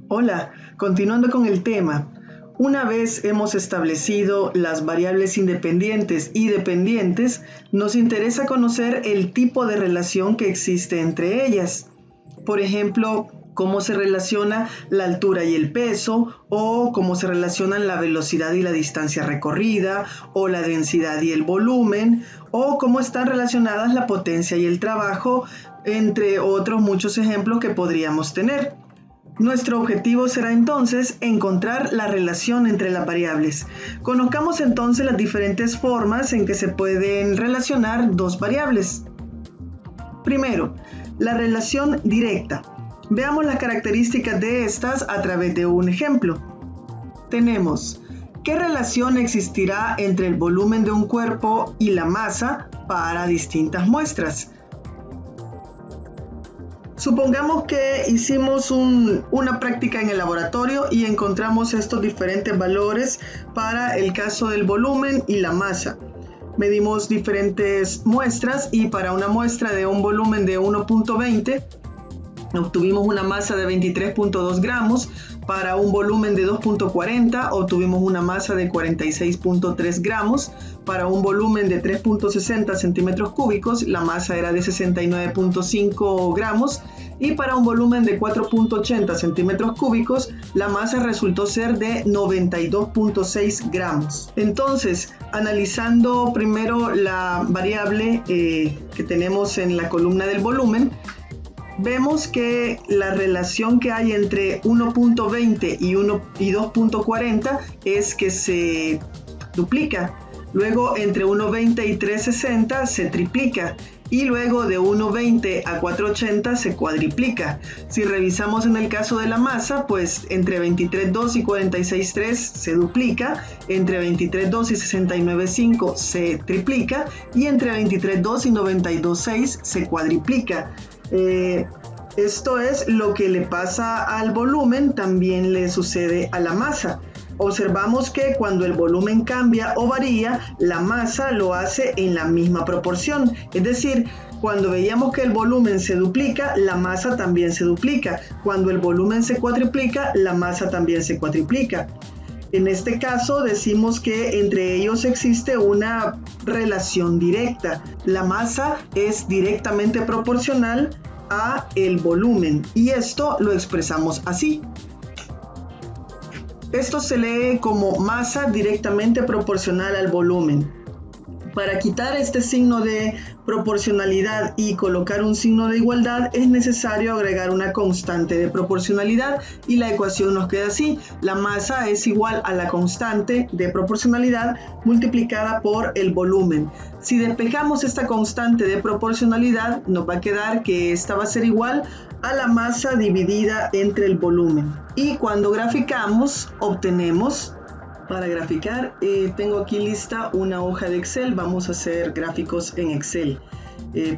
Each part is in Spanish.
Hola, continuando con el tema. Una vez hemos establecido las variables independientes y dependientes, nos interesa conocer el tipo de relación que existe entre ellas. Por ejemplo, cómo se relaciona la altura y el peso, o cómo se relacionan la velocidad y la distancia recorrida, o la densidad y el volumen, o cómo están relacionadas la potencia y el trabajo, entre otros muchos ejemplos que podríamos tener. Nuestro objetivo será entonces encontrar la relación entre las variables. Conozcamos entonces las diferentes formas en que se pueden relacionar dos variables. Primero, la relación directa. Veamos las características de estas a través de un ejemplo. Tenemos, ¿qué relación existirá entre el volumen de un cuerpo y la masa para distintas muestras? Supongamos que hicimos una práctica en el laboratorio y encontramos estos diferentes valores para el caso del volumen y la masa. Medimos diferentes muestras y para una muestra de un volumen de 1.20 obtuvimos una masa de 23.2 gramos. Para un volumen de 2.40 obtuvimos una masa de 46.3 gramos. Para un volumen de 3.60 centímetros cúbicos, la masa era de 69.5 gramos. Y para un volumen de 4.80 centímetros cúbicos, la masa resultó ser de 92.6 gramos. Entonces, analizando primero la variable que tenemos en la columna del volumen, vemos que la relación que hay entre 1.20 y 2.40 es que se duplica. Luego entre 1.20 y 3.60 se triplica. Y luego de 1.20 a 4.80 se cuadriplica. Si revisamos en el caso de la masa, pues entre 23.2 y 46.3 se duplica, entre 23.2 y 69.5 se triplica y entre 23.2 y 92.6 se cuadriplica. Esto es lo que le pasa al volumen, también le sucede a la masa. Observamos que cuando el volumen cambia o varía, la masa lo hace en la misma proporción. Es decir, cuando veíamos que el volumen se duplica, la masa también se duplica. Cuando el volumen se cuatriplica, la masa también se cuatriplica. En este caso decimos que entre ellos existe una relación directa. La masa es directamente proporcional a el volumen y esto lo expresamos así. Esto se lee como masa directamente proporcional al volumen. Para quitar este signo de proporcionalidad y colocar un signo de igualdad es necesario agregar una constante de proporcionalidad y la ecuación nos queda así. La masa es igual a la constante de proporcionalidad multiplicada por el volumen. Si despejamos esta constante de proporcionalidad, nos va a quedar que esta va a ser igual a la masa dividida entre el volumen. Y cuando graficamos, obtenemos... Para graficar, tengo aquí lista una hoja de Excel. Vamos a hacer gráficos en Excel.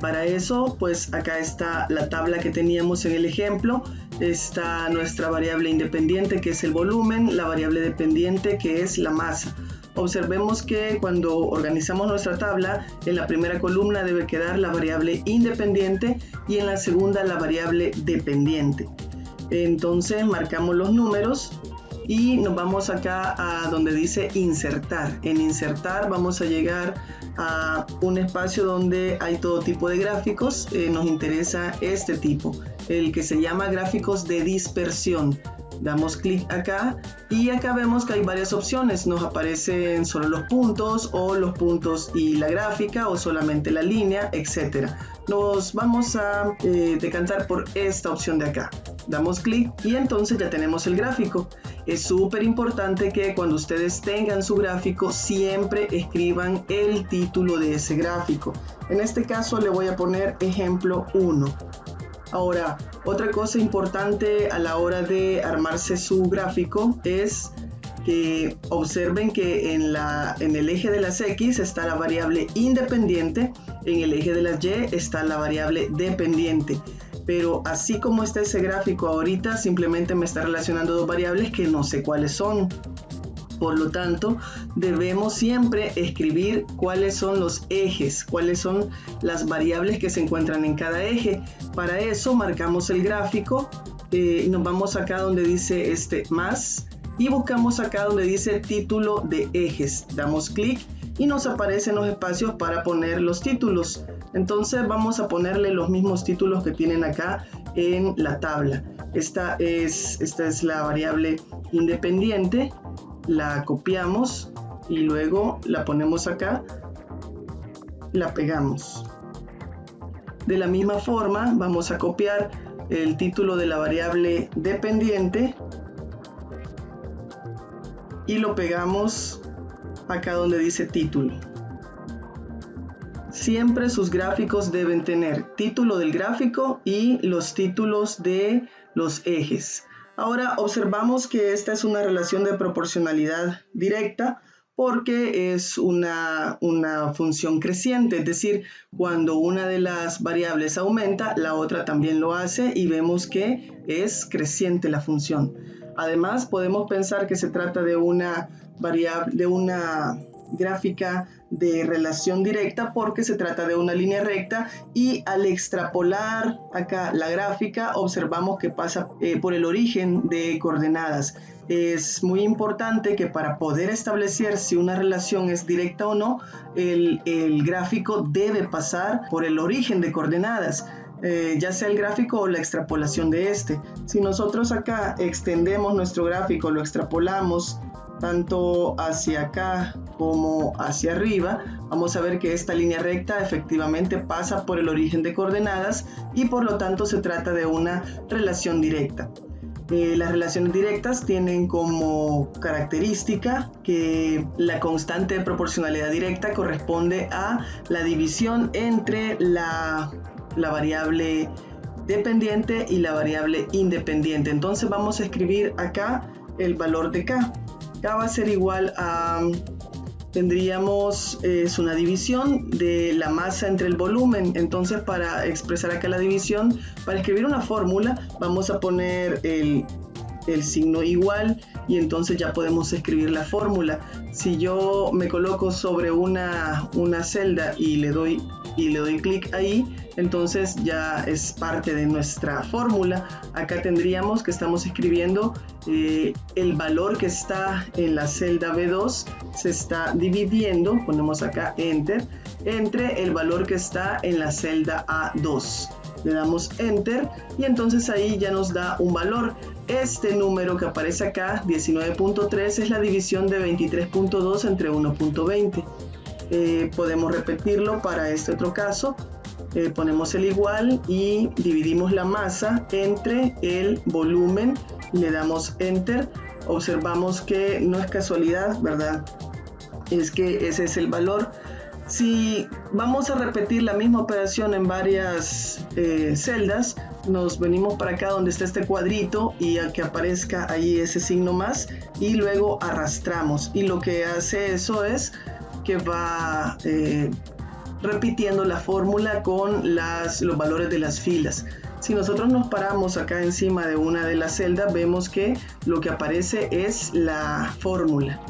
Para eso, pues acá está la tabla que teníamos en el ejemplo. Está nuestra variable independiente, que es el volumen, la variable dependiente, que es la masa. Observemos que cuando organizamos nuestra tabla, en la primera columna debe quedar la variable independiente y en la segunda la variable dependiente. Entonces marcamos los números. Y nos vamos acá a donde dice insertar. En insertar vamos a llegar a un espacio donde hay todo tipo de gráficos. Nos interesa este tipo, el que se llama gráficos de dispersión. Damos clic acá y acá vemos que hay varias opciones. Nos aparecen solo los puntos o los puntos y la gráfica o solamente la línea, etc. Nos vamos a decantar por esta opción de acá. Damos clic y entonces ya tenemos el gráfico. Es súper importante que cuando ustedes tengan su gráfico siempre escriban el título de ese gráfico. En este caso le voy a poner ejemplo 1. Ahora, otra cosa importante a la hora de armarse su gráfico es que observen que en el eje de las X está la variable independiente, en el eje de las Y está la variable dependiente. Pero así como está ese gráfico ahorita, simplemente me está relacionando dos variables que no sé cuáles son. Por lo tanto, debemos siempre escribir cuáles son los ejes, cuáles son las variables que se encuentran en cada eje. Para eso marcamos el gráfico nos vamos acá donde dice más y buscamos acá donde dice título de ejes. Damos clic y nos aparecen los espacios para poner los títulos. Entonces vamos a ponerle los mismos títulos que tienen acá en la tabla. Esta es la variable independiente, la copiamos y luego la ponemos acá, la pegamos. De la misma forma vamos a copiar el título de la variable dependiente y lo pegamos acá donde dice título. Siempre sus gráficos deben tener título del gráfico y los títulos de los ejes. Ahora observamos que esta es una relación de proporcionalidad directa porque es una función creciente, es decir, cuando una de las variables aumenta, la otra también lo hace y vemos que es creciente la función. Además, podemos pensar que se trata de una gráfica de relación directa porque se trata de una línea recta y al extrapolar acá la gráfica observamos que pasa por el origen de coordenadas. Es muy importante que para poder establecer si una relación es directa o no, el gráfico debe pasar por el origen de coordenadas. Ya sea el gráfico o la extrapolación de este. Si nosotros acá extendemos nuestro gráfico, lo extrapolamos tanto hacia acá como hacia arriba, vamos a ver que esta línea recta efectivamente pasa por el origen de coordenadas y por lo tanto se trata de una relación directa. Las relaciones directas tienen como característica que la constante de proporcionalidad directa corresponde a la división entre la variable dependiente y la variable independiente. Entonces vamos a escribir acá el valor de K. K va a ser igual a, es una división de la masa entre el volumen. Entonces para expresar acá la división, para escribir una fórmula, vamos a poner el signo igual y entonces ya podemos escribir la fórmula. Si yo me coloco sobre una celda y le doy clic ahí, entonces ya es parte de nuestra fórmula. Acá tendríamos que estamos escribiendo el valor que está en la celda B2 se está dividiendo, ponemos acá Enter, entre el valor que está en la celda A2. Le damos Enter y entonces ahí ya nos da un valor. Este número que aparece acá, 19.3, es la división de 23.2 entre 1.20. Podemos repetirlo para este otro caso. Ponemos el igual y dividimos la masa entre el volumen, le damos Enter. Observamos que no es casualidad, ¿verdad? Es que ese es el valor. Si vamos a repetir la misma operación en varias celdas, nos venimos para acá donde está este cuadrito y a que aparezca ahí ese signo más y luego arrastramos, y lo que hace eso es que va repitiendo la fórmula con los valores de las filas. Si nosotros nos paramos acá encima de una de las celdas, vemos que lo que aparece es la fórmula.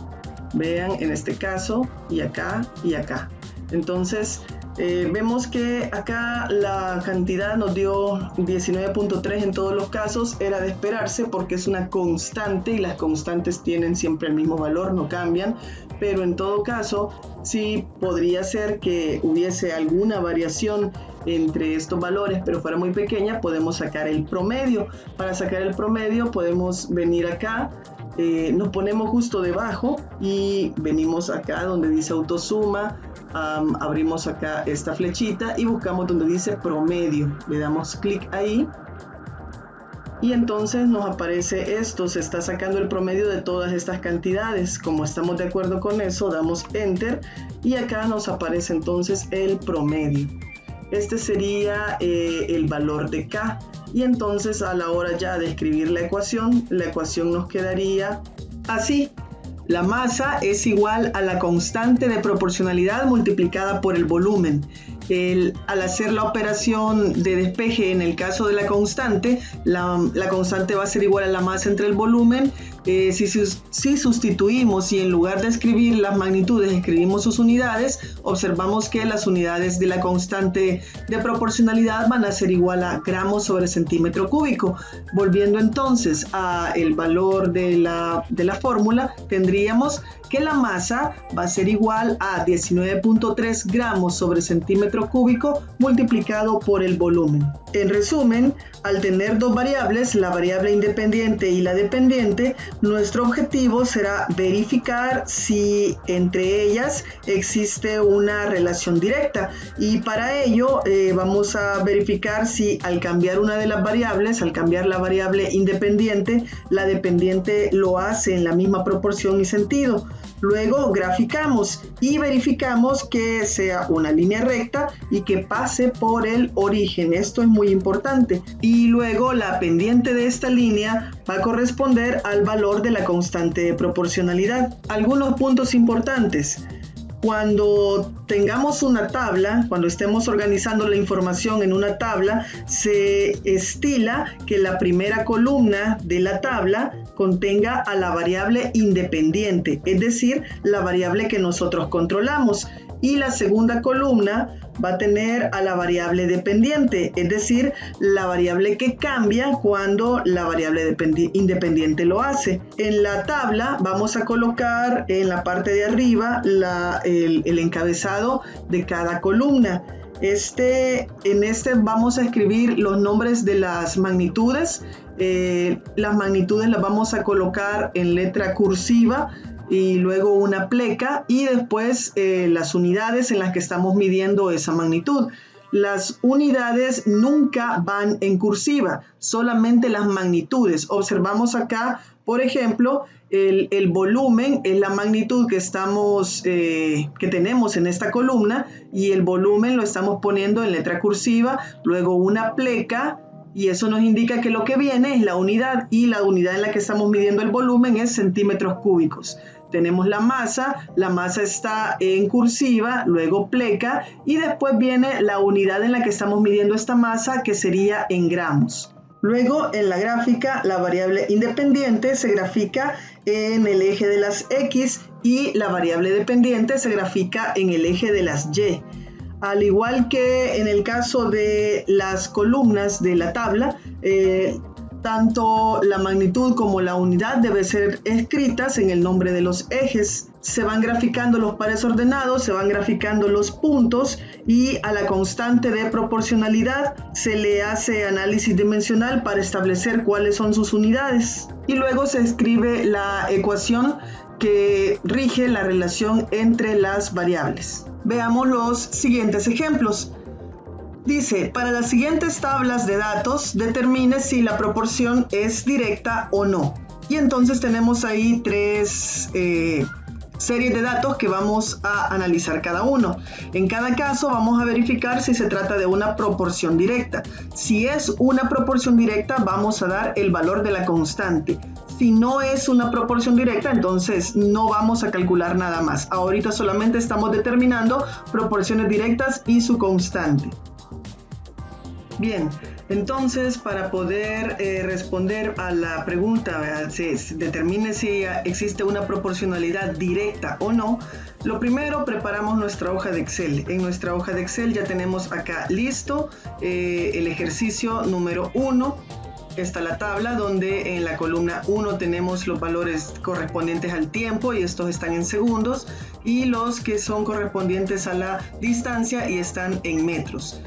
Vean en este caso y acá y acá. Entonces vemos que acá la cantidad nos dio 19.3 en todos los casos. Era de esperarse porque es una constante y las constantes tienen siempre el mismo valor, no cambian. Pero en todo caso sí podría ser que hubiese alguna variación entre estos valores, pero fuera muy pequeña. Podemos sacar el promedio. Para sacar el promedio podemos venir acá, nos ponemos justo debajo y venimos acá donde dice autosuma. Abrimos acá esta flechita y buscamos donde dice promedio, le damos clic ahí y entonces nos aparece esto, se está sacando el promedio de todas estas cantidades. Como estamos de acuerdo con eso, damos Enter y acá nos aparece entonces el promedio. Este sería el valor de K, y entonces a la hora ya de escribir la ecuación nos quedaría así. La masa es igual a la constante de proporcionalidad multiplicada por el volumen. Al hacer la operación de despeje en el caso de la constante, la constante va a ser igual a la masa entre el volumen. Si sustituimos y en lugar de escribir las magnitudes escribimos sus unidades, observamos que las unidades de la constante de proporcionalidad van a ser igual a gramos sobre centímetro cúbico. Volviendo entonces al valor de la fórmula, tendríamos que la masa va a ser igual a 19.3 gramos sobre centímetro cúbico multiplicado por el volumen. En resumen, al tener dos variables, la variable independiente y la dependiente, nuestro objetivo será verificar si entre ellas existe una relación directa, y para ello vamos a verificar si al cambiar una de las variables, al cambiar la variable independiente, la dependiente lo hace en la misma proporción y sentido. Luego graficamos y verificamos que sea una línea recta y que pase por el origen. Esto es muy importante. Y luego la pendiente de esta línea va a corresponder al valor de la constante de proporcionalidad. Algunos puntos importantes. Cuando tengamos una tabla, cuando estemos organizando la información en una tabla, se estila que la primera columna de la tabla contenga a la variable independiente, es decir, la variable que nosotros controlamos, y la segunda columna va a tener a la variable dependiente, es decir, la variable que cambia cuando la variable independiente lo hace. En la tabla vamos a colocar en la parte de arriba el encabezado de cada columna. En este vamos a escribir los nombres de las magnitudes. Las magnitudes las vamos a colocar en letra cursiva y luego una pleca, y después las unidades en las que estamos midiendo esa magnitud. Las unidades nunca van en cursiva, solamente las magnitudes. Observamos acá, por ejemplo, el volumen es la magnitud que tenemos en esta columna, y el volumen lo estamos poniendo en letra cursiva, luego una pleca, y eso nos indica que lo que viene es la unidad, y la unidad en la que estamos midiendo el volumen es centímetros cúbicos. Tenemos la masa está en cursiva, luego pleca, y después viene la unidad en la que estamos midiendo esta masa, que sería en gramos. Luego, en la gráfica, la variable independiente se grafica en el eje de las X y la variable dependiente se grafica en el eje de las Y. Al igual que en el caso de las columnas de la tabla, tanto la magnitud como la unidad deben ser escritas en el nombre de los ejes. Se van graficando los pares ordenados, se van graficando los puntos, y a la constante de proporcionalidad se le hace análisis dimensional para establecer cuáles son sus unidades. Y luego se escribe la ecuación que rige la relación entre las variables. Veamos los siguientes ejemplos. Dice, para las siguientes tablas de datos, determine si la proporción es directa o no. Y entonces tenemos ahí tres series de datos que vamos a analizar cada uno. En cada caso vamos a verificar si se trata de una proporción directa. Si es una proporción directa, vamos a dar el valor de la constante. Si no es una proporción directa, entonces no vamos a calcular nada más. Ahorita solamente estamos determinando proporciones directas y su constante. Bien, entonces para poder responder a la pregunta, se determine si existe una proporcionalidad directa o no, lo primero preparamos nuestra hoja de Excel. En nuestra hoja de Excel ya tenemos acá listo el ejercicio número 1. Está la tabla donde en la columna 1 tenemos los valores correspondientes al tiempo, y estos están en segundos, y los que son correspondientes a la distancia y están en metros.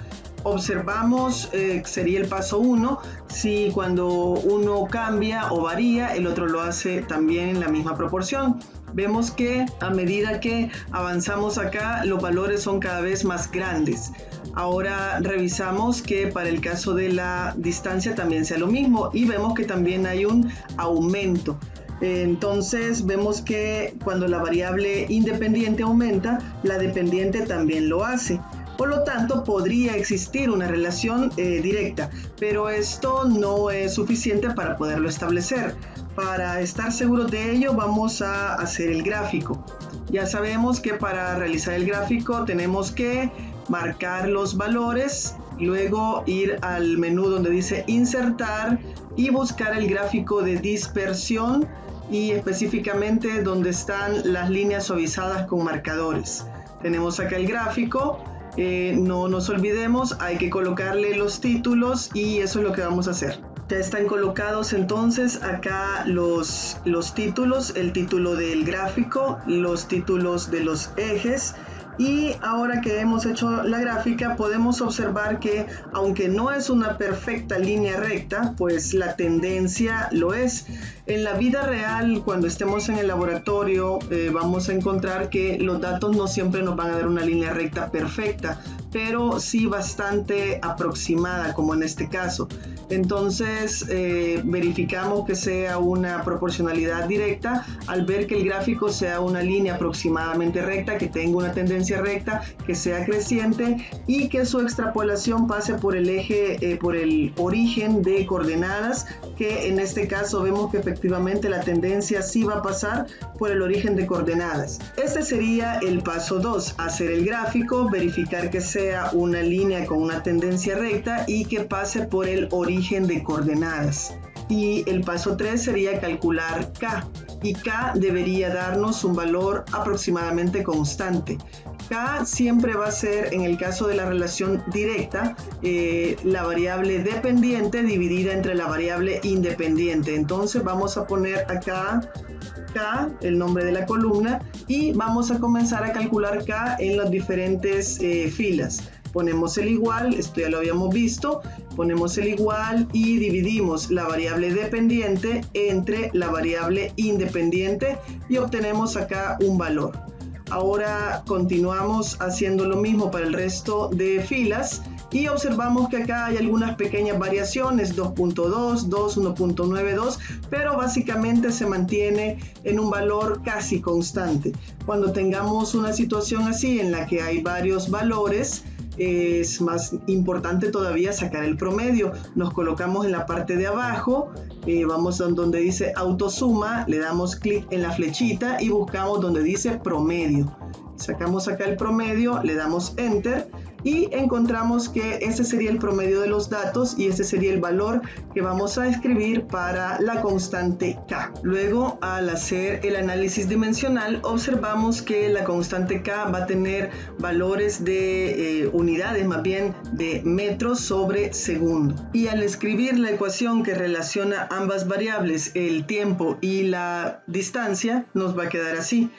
Observamos, sería el paso 1, si cuando uno cambia o varía, el otro lo hace también en la misma proporción. Vemos que a medida que avanzamos acá, los valores son cada vez más grandes. Ahora revisamos que para el caso de la distancia también sea lo mismo, y vemos que también hay un aumento. Entonces vemos que cuando la variable independiente aumenta, la dependiente también lo hace. Por lo tanto, podría existir una relación directa, pero esto no es suficiente para poderlo establecer. Para estar seguros de ello, vamos a hacer el gráfico. Ya sabemos que para realizar el gráfico tenemos que marcar los valores, luego ir al menú donde dice insertar, y buscar el gráfico de dispersión y específicamente donde están las líneas suavizadas con marcadores. Tenemos acá el gráfico, no nos olvidemos, hay que colocarle los títulos y eso es lo que vamos a hacer. Ya están colocados entonces acá los títulos, el título del gráfico, los títulos de los ejes. Y ahora que hemos hecho la gráfica podemos observar que aunque no es una perfecta línea recta, pues la tendencia lo es. En la vida real, cuando estemos en el laboratorio, vamos a encontrar que los datos no siempre nos van a dar una línea recta perfecta, pero sí bastante aproximada, como en este caso. Entonces verificamos que sea una proporcionalidad directa al ver que el gráfico sea una línea aproximadamente recta, que tenga una tendencia recta, que sea creciente y que su extrapolación pase por el eje, por el origen de coordenadas, que en este caso vemos que efectivamente la tendencia sí va a pasar por el origen de coordenadas. Este sería el paso 2, hacer el gráfico, verificar que sea una línea con una tendencia recta y que pase por el origen de coordenadas. Y el paso 3 sería calcular K, y K debería darnos un valor aproximadamente constante. K siempre va a ser, en el caso de la relación directa, la variable dependiente dividida entre la variable independiente. Entonces vamos a poner acá K, el nombre de la columna, y vamos a comenzar a calcular K en las diferentes filas. Ponemos el igual, esto ya lo habíamos visto, ponemos el igual y dividimos la variable dependiente entre la variable independiente y obtenemos acá un valor. Ahora continuamos haciendo lo mismo para el resto de filas y observamos que acá hay algunas pequeñas variaciones, 2.2, 2, 1.92, pero básicamente se mantiene en un valor casi constante. Cuando tengamos una situación así en la que hay varios valores, es más importante todavía sacar el promedio. Nos colocamos en la parte de abajo, vamos donde dice autosuma, le damos clic en la flechita y buscamos donde dice promedio. Sacamos acá el promedio, le damos enter y encontramos que ese sería el promedio de los datos y ese sería el valor que vamos a escribir para la constante K. Luego, al hacer el análisis dimensional, observamos que la constante K va a tener valores de unidades, más bien de metros sobre segundo. Y al escribir la ecuación que relaciona ambas variables, el tiempo y la distancia, nos va a quedar así.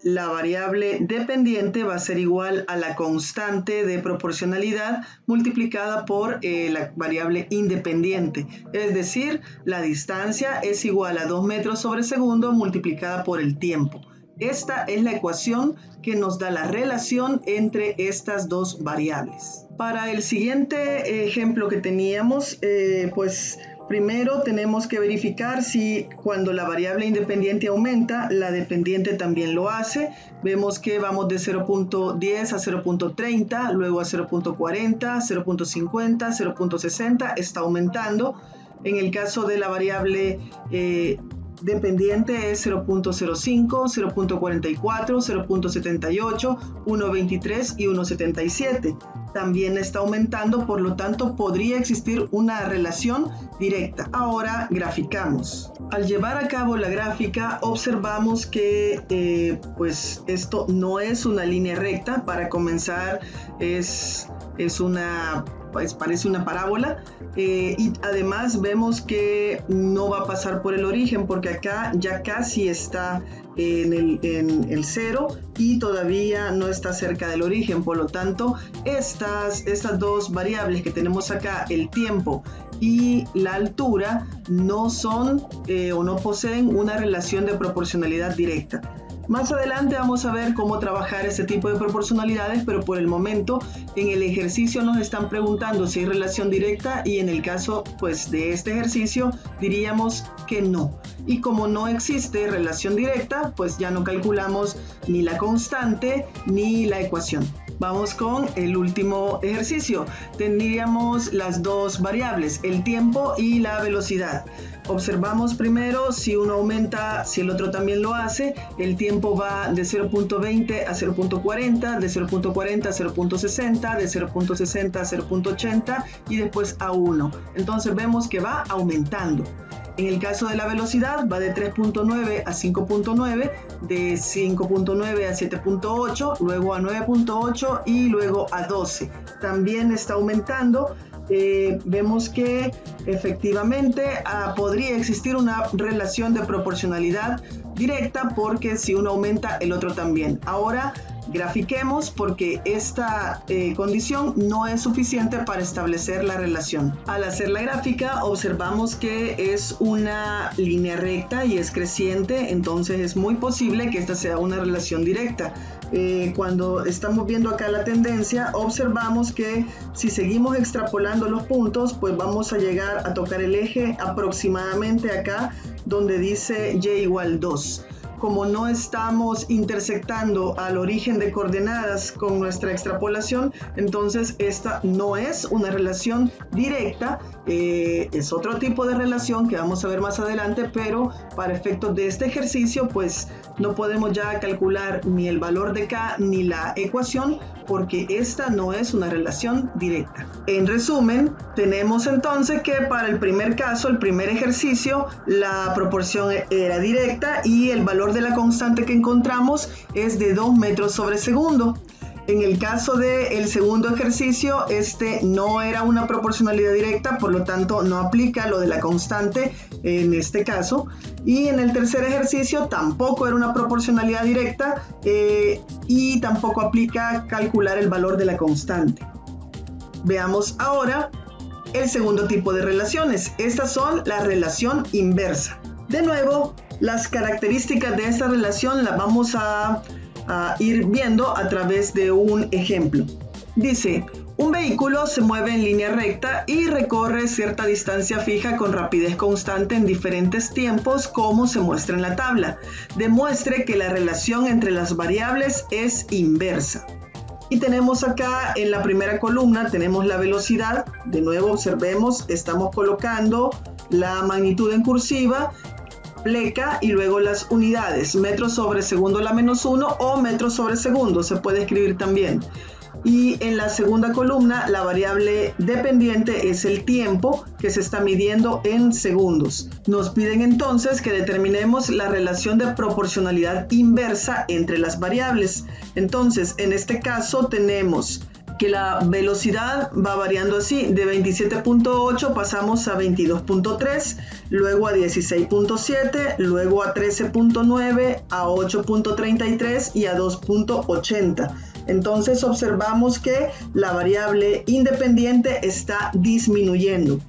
La variable dependiente va a ser igual a la constante de proporcionalidad multiplicada por la variable independiente. Es decir, la distancia es igual a 2 metros sobre segundo multiplicada por el tiempo. Esta es la ecuación que nos da la relación entre estas dos variables. Para el siguiente ejemplo que teníamos, pues primero tenemos que verificar si cuando la variable independiente aumenta, la dependiente también lo hace. Vemos que vamos de 0.10 a 0.30, luego a 0.40, 0.50, 0.60, está aumentando. En el caso de la variable dependiente es 0.05, 0.44, 0.78, 1.23 y 1.77. También está aumentando, por lo tanto podría existir una relación directa. Ahora graficamos. Al llevar a cabo la gráfica observamos que pues esto no es una línea recta. Para comenzar parece una parábola y además vemos que no va a pasar por el origen porque acá ya casi está en el cero y todavía no está cerca del origen. Por lo tanto, estas dos variables que tenemos acá, el tiempo y la altura, no son o no poseen una relación de proporcionalidad directa. Más adelante vamos a ver cómo trabajar este tipo de proporcionalidades, pero por el momento en el ejercicio nos están preguntando si hay relación directa y en el caso pues de este ejercicio diríamos que no. Y como no existe relación directa, pues ya no calculamos ni la constante ni la ecuación. Vamos con el último ejercicio. Tendríamos las dos variables, el tiempo y la velocidad. Observamos primero si uno aumenta, si el otro también lo hace, el tiempo va de 0.20 a 0.40, de 0.40 a 0.60, de 0.60 a 0.80 y después a 1. Entonces vemos que va aumentando. En el caso de la velocidad va de 3.9 a 5.9, de 5.9 a 7.8, luego a 9.8 y luego a 12. También está aumentando. Vemos que efectivamente podría existir una relación de proporcionalidad directa porque si uno aumenta el otro también. Ahora grafiquemos porque esta condición no es suficiente para establecer la relación. Al hacer la gráfica observamos que es una línea recta y es creciente, entonces es muy posible que esta sea una relación directa. Cuando estamos viendo acá la tendencia, observamos que si seguimos extrapolando los puntos, pues vamos a llegar a tocar el eje aproximadamente acá donde dice y igual 2. Como no estamos intersectando al origen de coordenadas con nuestra extrapolación, entonces esta no es una relación directa, es otro tipo de relación que vamos a ver más adelante, pero para efectos de este ejercicio pues no podemos ya calcular ni el valor de K ni la ecuación porque esta no es una relación directa. En resumen, tenemos entonces que para el primer caso, el primer ejercicio, la proporción era directa y el valor de la constante que encontramos es de 2 metros sobre segundo. En el caso del segundo ejercicio, este no era una proporcionalidad directa, por lo tanto no aplica lo de la constante en este caso. Y en el tercer ejercicio tampoco era una proporcionalidad directa y tampoco aplica calcular el valor de la constante. Veamos ahora el segundo tipo de relaciones. Estas son la relación inversa. De nuevo, las características de esta relación las vamos a ir viendo a través de un ejemplo. Dice, un vehículo se mueve en línea recta y recorre cierta distancia fija con rapidez constante en diferentes tiempos, como se muestra en la tabla. Demuestre que la relación entre las variables es inversa. Y tenemos acá en la primera columna, tenemos la velocidad. De nuevo observemos, estamos colocando la magnitud en cursiva, pleca y luego las unidades, metros sobre segundo la menos 1 o metros sobre segundo, se puede escribir también. Y en la segunda columna la variable dependiente es el tiempo que se está midiendo en segundos. Nos piden entonces que determinemos la relación de proporcionalidad inversa entre las variables. Entonces en este caso tenemos que la velocidad va variando así, de 27.8 pasamos a 22.3, luego a 16.7, luego a 13.9, a 8.33 y a 2.80. Entonces observamos que la variable independiente está disminuyendo.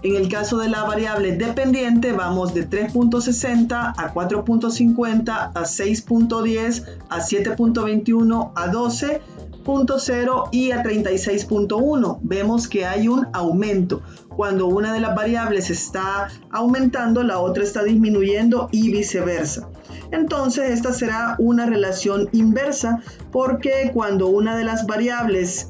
En el caso de la variable dependiente vamos de 3.60 a 4.50 a 6.10 a 7.21 a 12.0 y a 36.1. Vemos que hay un aumento. Cuando una de las variables está aumentando, la otra está disminuyendo y viceversa. Entonces esta será una relación inversa porque cuando una de las variables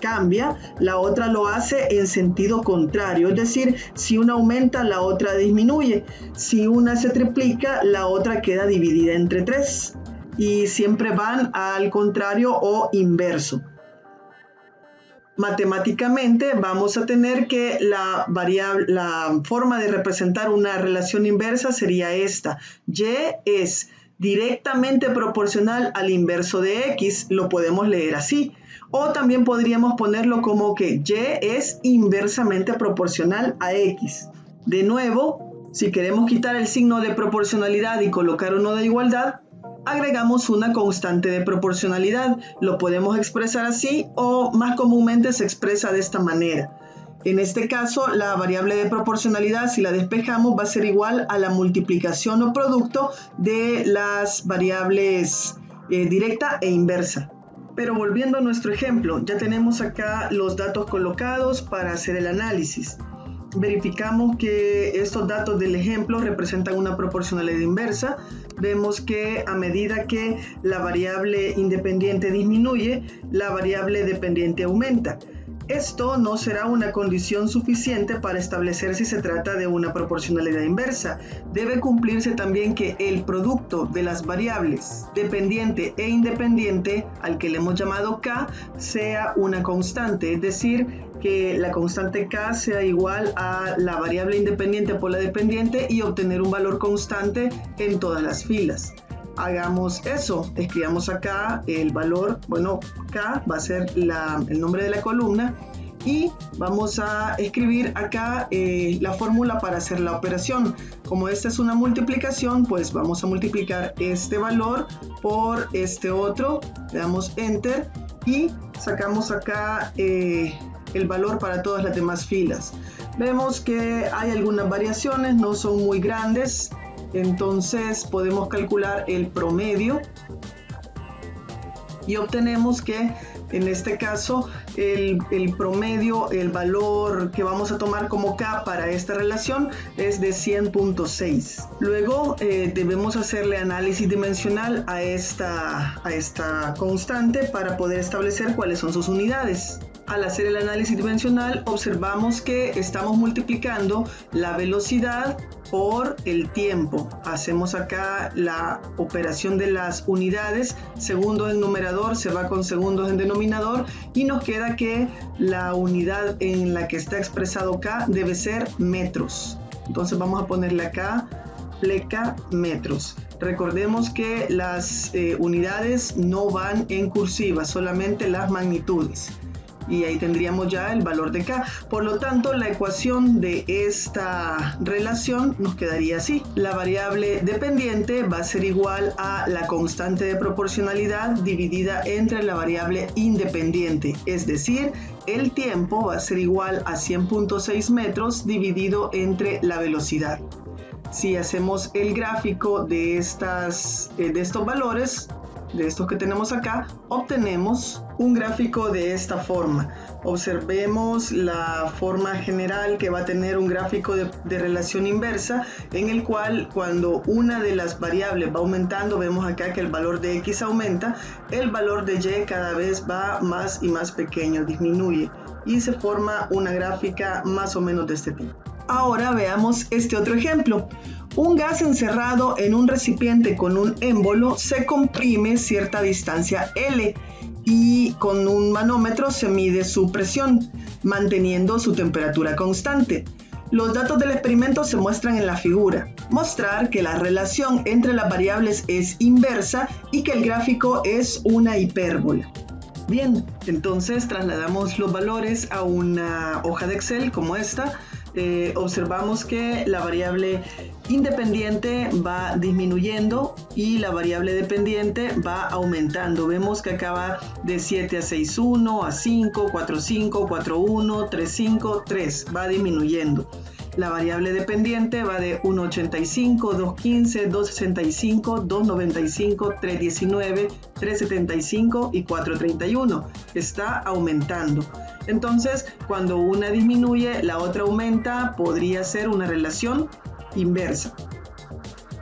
cambia, la otra lo hace en sentido contrario, es decir, si una aumenta, la otra disminuye. Si una se triplica, la otra queda dividida entre 3 y siempre van al contrario o inverso. Matemáticamente vamos a tener que la forma de representar una relación inversa sería esta. Y es directamente proporcional al inverso de X, lo podemos leer así. O también podríamos ponerlo como que Y es inversamente proporcional a X. De nuevo, si queremos quitar el signo de proporcionalidad y colocar uno de igualdad, agregamos una constante de proporcionalidad. Lo podemos expresar así o más comúnmente se expresa de esta manera. En este caso, la variable de proporcionalidad, si la despejamos, va a ser igual a la multiplicación o producto de las variables directa e inversa. Pero volviendo a nuestro ejemplo, ya tenemos acá los datos colocados para hacer el análisis. Verificamos que estos datos del ejemplo representan una proporcionalidad inversa. Vemos que a medida que la variable independiente disminuye, la variable dependiente aumenta. Esto no será una condición suficiente para establecer si se trata de una proporcionalidad inversa. Debe cumplirse también que el producto de las variables dependiente e independiente, al que le hemos llamado K, sea una constante, es decir, que la constante K sea igual a la variable independiente por la dependiente y obtener un valor constante en todas las filas. Hagamos eso, escribamos acá el valor, bueno, K va a ser el nombre de la columna y vamos a escribir acá la fórmula para hacer la operación. Como esta es una multiplicación, pues vamos a multiplicar este valor por este otro, le damos Enter y sacamos acá el valor para todas las demás filas. Vemos que hay algunas variaciones, no son muy grandes. Entonces podemos calcular el promedio y obtenemos que en este caso el promedio, el valor que vamos a tomar como K para esta relación es de 100.6. Luego debemos hacerle análisis dimensional a esta constante para poder establecer cuáles son sus unidades. Al hacer el análisis dimensional observamos que estamos multiplicando la velocidad por el tiempo. Hacemos acá la operación de las unidades, segundos en numerador se va con segundos en denominador y nos queda que la unidad en la que está expresado K debe ser metros. Entonces vamos a ponerle acá pleca metros. Recordemos que las unidades no van en cursiva, solamente las magnitudes. Y ahí tendríamos ya el valor de K. Por lo tanto, la ecuación de esta relación nos quedaría así. La variable dependiente va a ser igual a la constante de proporcionalidad dividida entre la variable independiente. Es decir, el tiempo va a ser igual a 100.6 metros dividido entre la velocidad. Si hacemos el gráfico de estos valores, de estos que tenemos acá, obtenemos un gráfico de esta forma. Observemos la forma general que va a tener un gráfico de relación inversa, en el cual cuando una de las variables va aumentando, vemos acá que el valor de X aumenta, el valor de Y cada vez va más y más pequeño, disminuye, y se forma una gráfica más o menos de este tipo. Ahora veamos este otro ejemplo. Un gas encerrado en un recipiente con un émbolo se comprime cierta distancia L y con un manómetro se mide su presión, manteniendo su temperatura constante. Los datos del experimento se muestran en la figura. Mostrar que la relación entre las variables es inversa y que el gráfico es una hipérbola. Bien, entonces trasladamos los valores a una hoja de Excel como esta. Observamos que la variable independiente va disminuyendo y la variable dependiente va aumentando. Vemos que acá va de 7 a 6,1, a 5, 4,5, 4,1, 3,5, 3. Va disminuyendo. La variable dependiente va de 1,85, 2,15, 2,65, 2,95, 3,19, 3,75 y 4,31. Está aumentando. Entonces, cuando una disminuye, la otra aumenta, podría ser una relación inversa.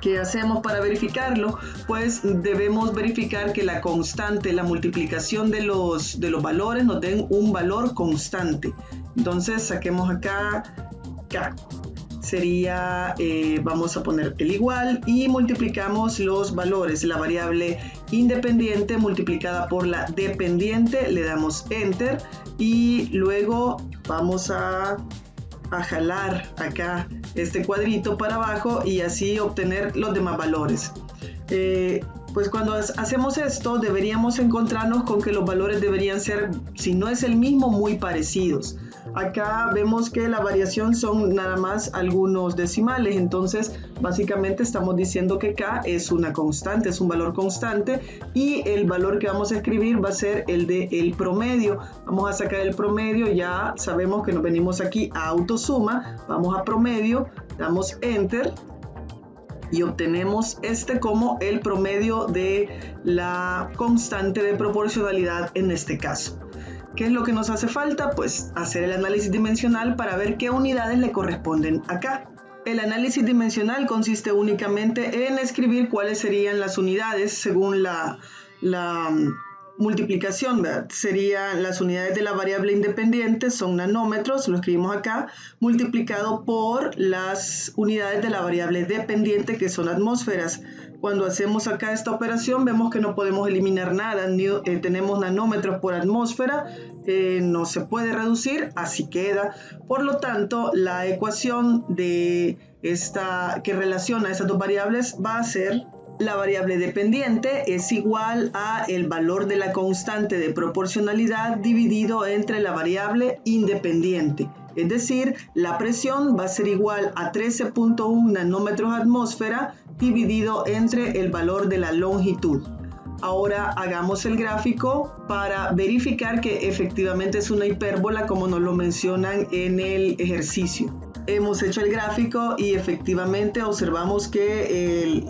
¿Qué hacemos para verificarlo? Pues debemos verificar que la constante, la multiplicación de los valores nos den un valor constante. Entonces, saquemos acá K. Sería, vamos a poner el igual y multiplicamos los valores. La variable independiente multiplicada por la dependiente, le damos Enter y luego vamos a jalar acá este cuadrito para abajo y así obtener los demás valores. Pues cuando hacemos esto deberíamos encontrarnos con que los valores deberían ser, si no es el mismo, muy parecidos. Acá vemos que la variación son nada más algunos decimales, entonces básicamente estamos diciendo que K es una constante, es un valor constante y el valor que vamos a escribir va a ser el del promedio. Vamos a sacar el promedio, ya sabemos que nos venimos aquí a autosuma, vamos a promedio, damos Enter y obtenemos este como el promedio de la constante de proporcionalidad en este caso. ¿Qué es lo que nos hace falta? Pues hacer el análisis dimensional para ver qué unidades le corresponden acá. El análisis dimensional consiste únicamente en escribir cuáles serían las unidades según la multiplicación, ¿verdad? Serían las unidades de la variable independiente, son nanómetros, lo escribimos acá, multiplicado por las unidades de la variable dependiente, que son atmósferas. Cuando hacemos acá esta operación, vemos que no podemos eliminar nada, tenemos nanómetros por atmósfera, no se puede reducir, así queda. Por lo tanto, la ecuación de que relaciona esas dos variables va a ser: la variable dependiente es igual a el valor de la constante de proporcionalidad dividido entre la variable independiente. Es decir, la presión va a ser igual a 13.1 nanómetros atmósfera dividido entre el valor de la longitud. Ahora hagamos el gráfico para verificar que efectivamente es una hipérbola como nos lo mencionan en el ejercicio. Hemos hecho el gráfico y efectivamente observamos que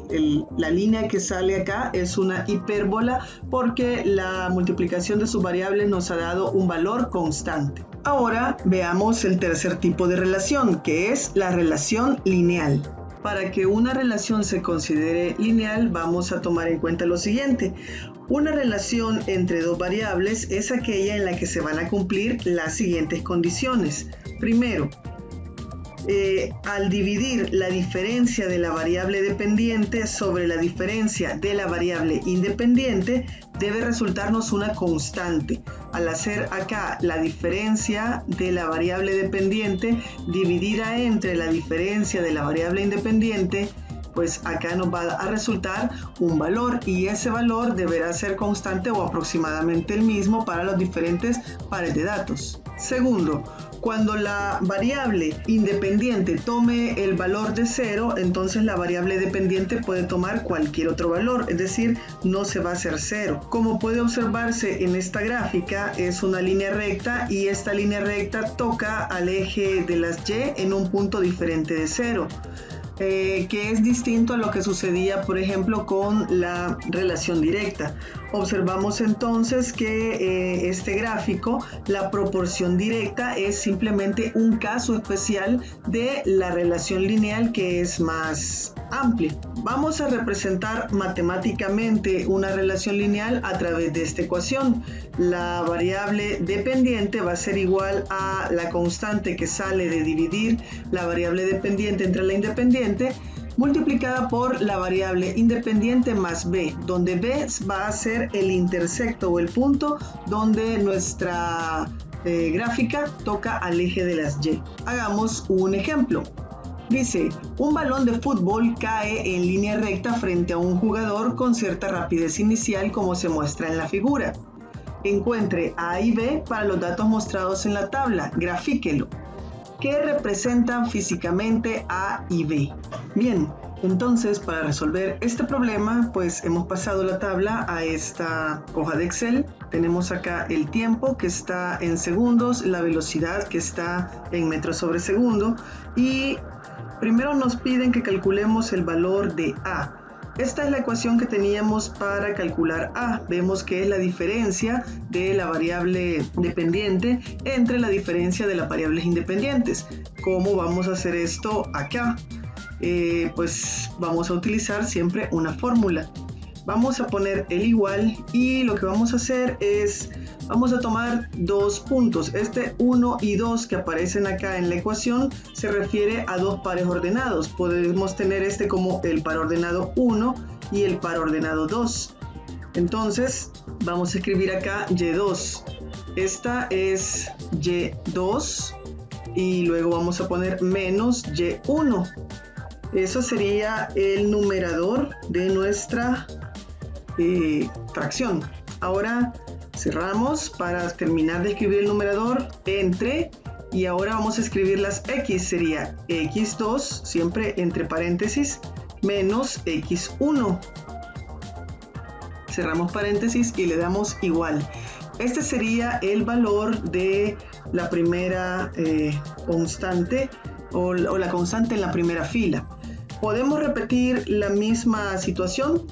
la línea que sale acá es una hipérbola porque la multiplicación de sus variables nos ha dado un valor constante. Ahora veamos el tercer tipo de relación, que es la relación lineal. Para que una relación se considere lineal, vamos a tomar en cuenta lo siguiente. Una relación entre dos variables es aquella en la que se van a cumplir las siguientes condiciones. Primero, al dividir la diferencia de la variable dependiente sobre la diferencia de la variable independiente, debe resultarnos una constante. Al hacer acá la diferencia de la variable dependiente dividida entre la diferencia de la variable independiente, pues acá nos va a resultar un valor y ese valor deberá ser constante o aproximadamente el mismo para los diferentes pares de datos. Segundo, cuando la variable independiente tome el valor de 0, entonces la variable dependiente puede tomar cualquier otro valor, es decir, no se va a hacer 0. Como puede observarse en esta gráfica, es una línea recta y esta línea recta toca al eje de las Y en un punto diferente de 0. Que es distinto a lo que sucedía, por ejemplo, con la relación directa. Observamos entonces que este gráfico, la proporción directa es simplemente un caso especial de la relación lineal que es más amplia. Vamos a representar matemáticamente una relación lineal a través de esta ecuación. La variable dependiente va a ser igual a la constante que sale de dividir la variable dependiente entre la independiente multiplicada por la variable independiente más b, donde b va a ser el intersecto o el punto donde nuestra gráfica toca al eje de las y. Hagamos un ejemplo. Dice, un balón de fútbol cae en línea recta frente a un jugador con cierta rapidez inicial como se muestra en la figura. Encuentre A y B para los datos mostrados en la tabla, grafíquelo. ¿Qué representan físicamente A y B? Bien, entonces para resolver este problema, pues hemos pasado la tabla a esta hoja de Excel. Tenemos acá el tiempo que está en segundos, la velocidad que está en metros sobre segundo y primero nos piden que calculemos el valor de A. Esta es la ecuación que teníamos para calcular A. Vemos que es la diferencia de la variable dependiente entre la diferencia de las variables independientes. ¿Cómo vamos a hacer esto acá? Pues vamos a utilizar siempre una fórmula. Vamos a poner el igual y lo que vamos a hacer es, vamos a tomar dos puntos. Este 1 y 2 que aparecen acá en la ecuación se refiere a dos pares ordenados. Podemos tener este como el par ordenado 1 y el par ordenado 2. Entonces vamos a escribir acá y2. Esta es y2 y luego vamos a poner menos y1. Eso sería el numerador de nuestra fracción. Ahora cerramos para terminar de escribir el numerador entre y ahora vamos a escribir las x, sería x2 siempre entre paréntesis menos x1. Cerramos paréntesis y le damos igual. Este sería el valor de la primera constante o la constante en la primera fila. Podemos repetir la misma situación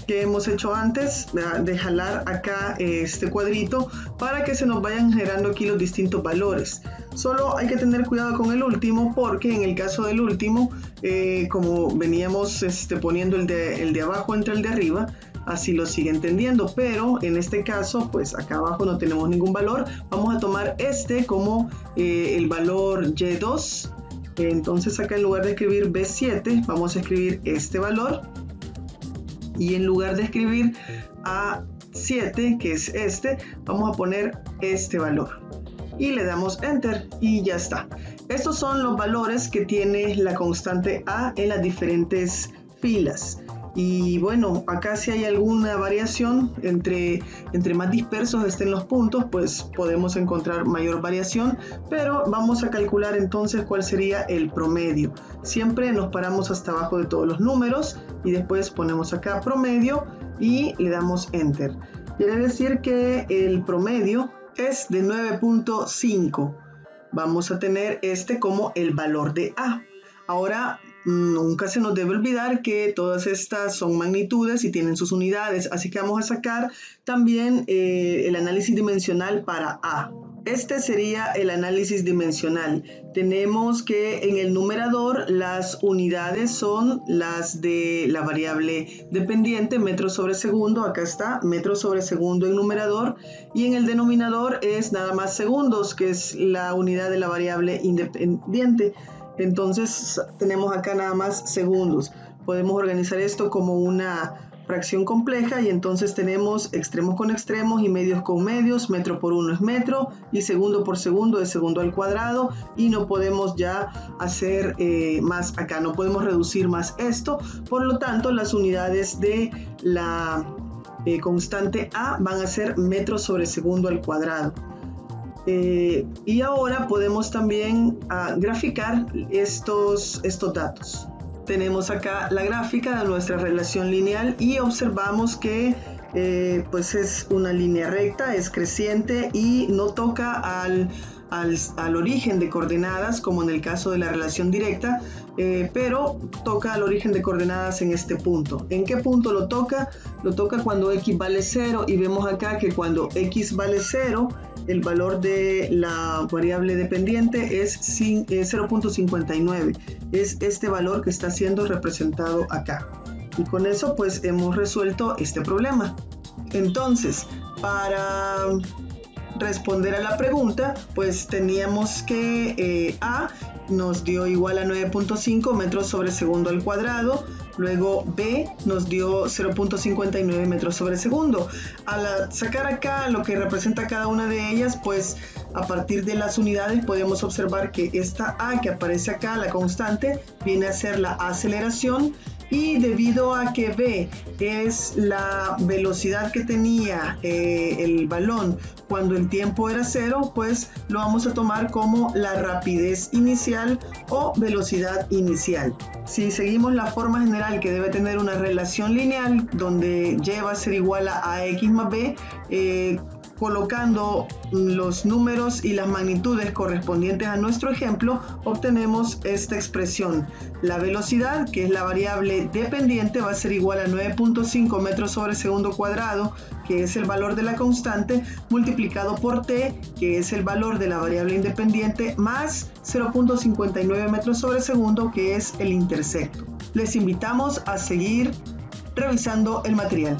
que hemos hecho antes, de jalar acá este cuadrito para que se nos vayan generando aquí los distintos valores. Solo hay que tener cuidado con el último porque en el caso del último, como veníamos poniendo el de abajo entre el de arriba, así lo sigue entendiendo, pero en este caso pues acá abajo no tenemos ningún valor. Vamos a tomar este como el valor Y2. Entonces acá en lugar de escribir B7 vamos a escribir este valor, y en lugar de escribir A7, que es este, vamos a poner este valor y le damos enter y ya está. Estos son los valores que tiene la constante A en las diferentes filas. Y bueno, acá si hay alguna variación, entre más dispersos estén los puntos, pues podemos encontrar mayor variación, pero vamos a calcular entonces cuál sería el promedio. Siempre nos paramos hasta abajo de todos los números y después ponemos acá promedio y le damos enter. Quiere decir que el promedio es de 9.5. Vamos a tener este como el valor de A. Ahora, nunca se nos debe olvidar que todas estas son magnitudes y tienen sus unidades, así que vamos a sacar también el análisis dimensional para A. Este sería el análisis dimensional. Tenemos que en el numerador las unidades son las de la variable dependiente, metros sobre segundo, acá está, metros sobre segundo en numerador, y en el denominador es nada más segundos, que es la unidad de la variable independiente. Entonces tenemos acá nada más segundos. Podemos organizar esto como una fracción compleja y entonces tenemos extremos con extremos y medios con medios. Metro por uno es metro y segundo por segundo es segundo al cuadrado, y no podemos ya hacer más acá, no podemos reducir más esto. Por lo tanto, las unidades de la constante A van a ser metros sobre segundo al cuadrado. Y ahora podemos también graficar estos datos. Tenemos acá la gráfica de nuestra relación lineal y observamos que pues es una línea recta, es creciente y no toca al origen de coordenadas como en el caso de la relación directa, pero toca al origen de coordenadas en este punto. ¿En qué punto lo toca? Lo toca cuando x vale 0, y vemos acá que cuando x vale 0, el valor de la variable dependiente es 0.59. Es este valor que está siendo representado acá. Y con eso pues hemos resuelto este problema. Entonces, para responder a la pregunta, pues teníamos que A nos dio igual a 9.5 metros sobre segundo al cuadrado. Luego B nos dio 0.59 metros sobre segundo. Al sacar acá lo que representa cada una de ellas, pues a partir de las unidades podemos observar que esta A que aparece acá, la constante, viene a ser la aceleración, y debido a que B es la velocidad que tenía el balón cuando el tiempo era 0, pues lo vamos a tomar como la rapidez inicial o velocidad inicial. Si seguimos la forma general que debe tener una relación lineal donde y va a ser igual a ax más b, colocando los números y las magnitudes correspondientes a nuestro ejemplo, obtenemos esta expresión. La velocidad, que es la variable dependiente, va a ser igual a 9.5 metros sobre segundo cuadrado, que es el valor de la constante, multiplicado por t, que es el valor de la variable independiente, más 0.59 metros sobre segundo, que es el intercepto. Les invitamos a seguir revisando el material.